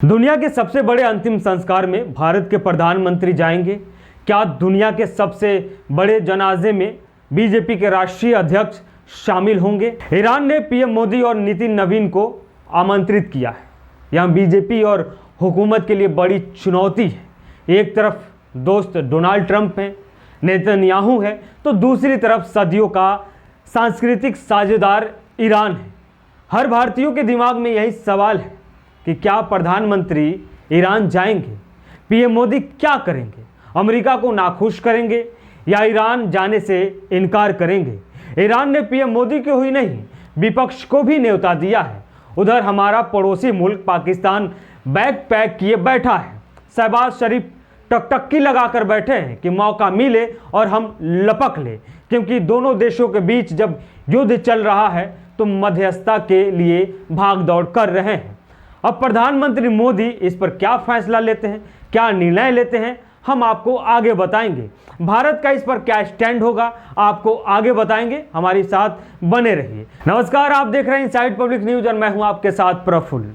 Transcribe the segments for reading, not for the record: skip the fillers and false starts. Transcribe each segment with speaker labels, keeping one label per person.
Speaker 1: दुनिया के सबसे बड़े अंतिम संस्कार में भारत के प्रधानमंत्री जाएंगे। क्या दुनिया के सबसे बड़े जनाजे में बीजेपी के राष्ट्रीय अध्यक्ष शामिल होंगे? ईरान ने पीएम मोदी और नितिन नवीन को आमंत्रित किया है। यहाँ बीजेपी और हुकूमत के लिए बड़ी चुनौती है। एक तरफ दोस्त डोनाल्ड ट्रंप हैं, नेतन्याहू है, तो दूसरी तरफ सदियों का सांस्कृतिक साझेदार ईरान है। हर भारतीयों के दिमाग में यही सवाल है कि क्या प्रधानमंत्री ईरान जाएंगे? पीएम मोदी क्या करेंगे? अमेरिका को नाखुश करेंगे या ईरान जाने से इनकार करेंगे? ईरान ने पीएम मोदी को ही नहीं, विपक्ष को भी न्योता दिया है। उधर हमारा पड़ोसी मुल्क पाकिस्तान बैग पैक किए बैठा है। शहबाज शरीफ टकटकी लगाकर बैठे हैं कि मौका मिले और हम लपक ले, क्योंकि दोनों देशों के बीच जब युद्ध चल रहा है तो मध्यस्थता के लिए भाग दौड़ कर रहे हैं। अब प्रधानमंत्री मोदी इस पर क्या फैसला लेते हैं, क्या निर्णय लेते हैं, हम आपको आगे बताएंगे। भारत का इस पर क्या स्टैंड होगा, आपको आगे बताएंगे। हमारे साथ बने रहिए। नमस्कार, आप देख रहे हैं इनसाइड पब्लिक न्यूज और मैं हूं आपके साथ प्रफुल्ल।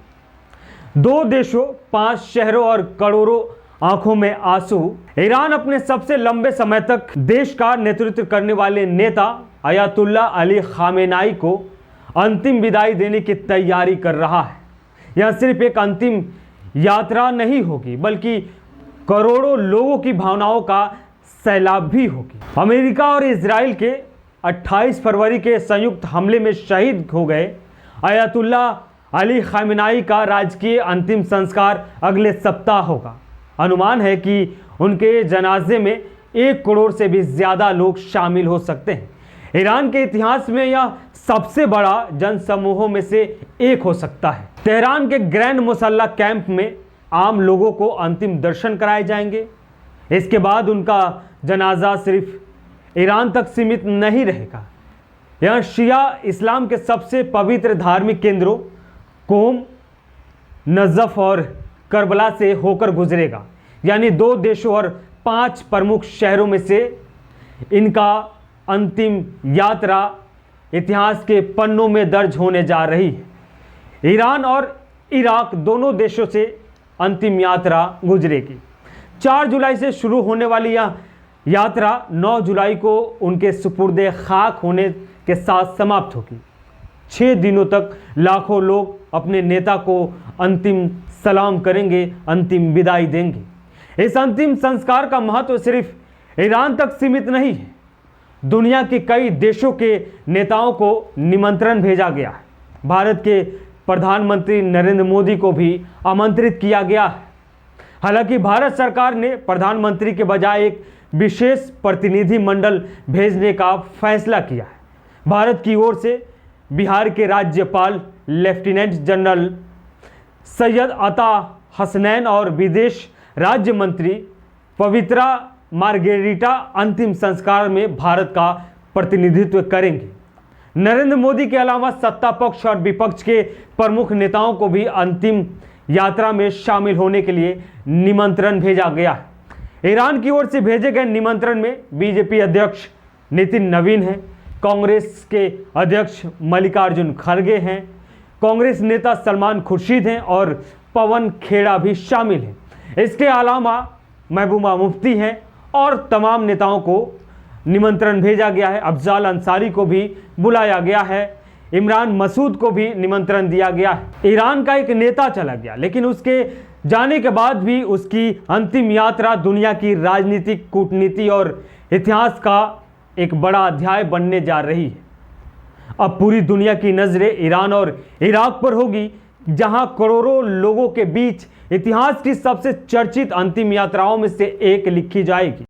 Speaker 1: दो देशों, 5 शहरों और करोड़ों आंखों में आंसू। ईरान अपने सबसे लंबे समय तक देश का नेतृत्व करने वाले नेता अयातुल्ला अली खामेनाई को अंतिम विदाई देने की तैयारी कर रहा है। यह सिर्फ एक अंतिम यात्रा नहीं होगी, बल्कि करोड़ों लोगों की भावनाओं का सैलाब भी होगी। अमेरिका और इजराइल के 28 फरवरी के संयुक्त हमले में शहीद हो गए अयातुल्ला अली खामेनाई का राजकीय अंतिम संस्कार अगले सप्ताह होगा। अनुमान है कि उनके जनाजे में 1 करोड़ से भी ज़्यादा लोग शामिल हो सकते हैं। ईरान के इतिहास में यह सबसे बड़ा जनसमूहों में से एक हो सकता है। तेहरान के ग्रैंड मुसल्ला कैंप में आम लोगों को अंतिम दर्शन कराए जाएंगे। इसके बाद उनका जनाजा सिर्फ ईरान तक सीमित नहीं रहेगा। यह शिया इस्लाम के सबसे पवित्र धार्मिक केंद्रों कोम, नजफ और करबला से होकर गुजरेगा। यानी 2 देशों और 5 प्रमुख शहरों में से इनका अंतिम यात्रा इतिहास के पन्नों में दर्ज होने जा रही है। ईरान और इराक दोनों देशों से अंतिम यात्रा गुजरेगी। 4 जुलाई से शुरू होने वाली यह यात्रा 9 जुलाई को उनके सुपुर्दे खाक होने के साथ समाप्त होगी। 6 दिनों तक लाखों लोग अपने नेता को अंतिम सलाम करेंगे, अंतिम विदाई देंगे। इस अंतिम संस्कार का महत्व सिर्फ ईरान तक सीमित नहीं है। दुनिया के कई देशों के नेताओं को निमंत्रण भेजा गया है। भारत के प्रधानमंत्री नरेंद्र मोदी को भी आमंत्रित किया गया है। हालांकि भारत सरकार ने प्रधानमंत्री के बजाय एक विशेष प्रतिनिधि मंडल भेजने का फैसला किया है। भारत की ओर से बिहार के राज्यपाल लेफ्टिनेंट जनरल सैयद अता हसनैन और विदेश राज्य मंत्री पवित्रा मार्गेरिटा अंतिम संस्कार में भारत का प्रतिनिधित्व करेंगे। नरेंद्र मोदी के अलावा सत्ता पक्ष और विपक्ष के प्रमुख नेताओं को भी अंतिम यात्रा में शामिल होने के लिए निमंत्रण भेजा गया है। ईरान की ओर से भेजे गए निमंत्रण में बीजेपी अध्यक्ष नितिन नवीन हैं, कांग्रेस के अध्यक्ष मल्लिकार्जुन खड़गे हैं, कांग्रेस नेता सलमान खुर्शीद हैं और पवन खेड़ा भी शामिल हैं। इसके अलावा महबूबा मुफ्ती हैं और तमाम नेताओं को निमंत्रण भेजा गया है। अफजाल अंसारी को भी बुलाया गया है, इमरान मसूद को भी निमंत्रण दिया गया है। ईरान का एक नेता चला गया, लेकिन उसके जाने के बाद भी उसकी अंतिम यात्रा दुनिया की राजनीतिक, कूटनीति और इतिहास का एक बड़ा अध्याय बनने जा रही है। अब पूरी दुनिया की नज़रें ईरान और इराक पर होगी, जहां करोड़ों लोगों के बीच इतिहास की सबसे चर्चित अंतिम यात्राओं में से एक लिखी जाएगी।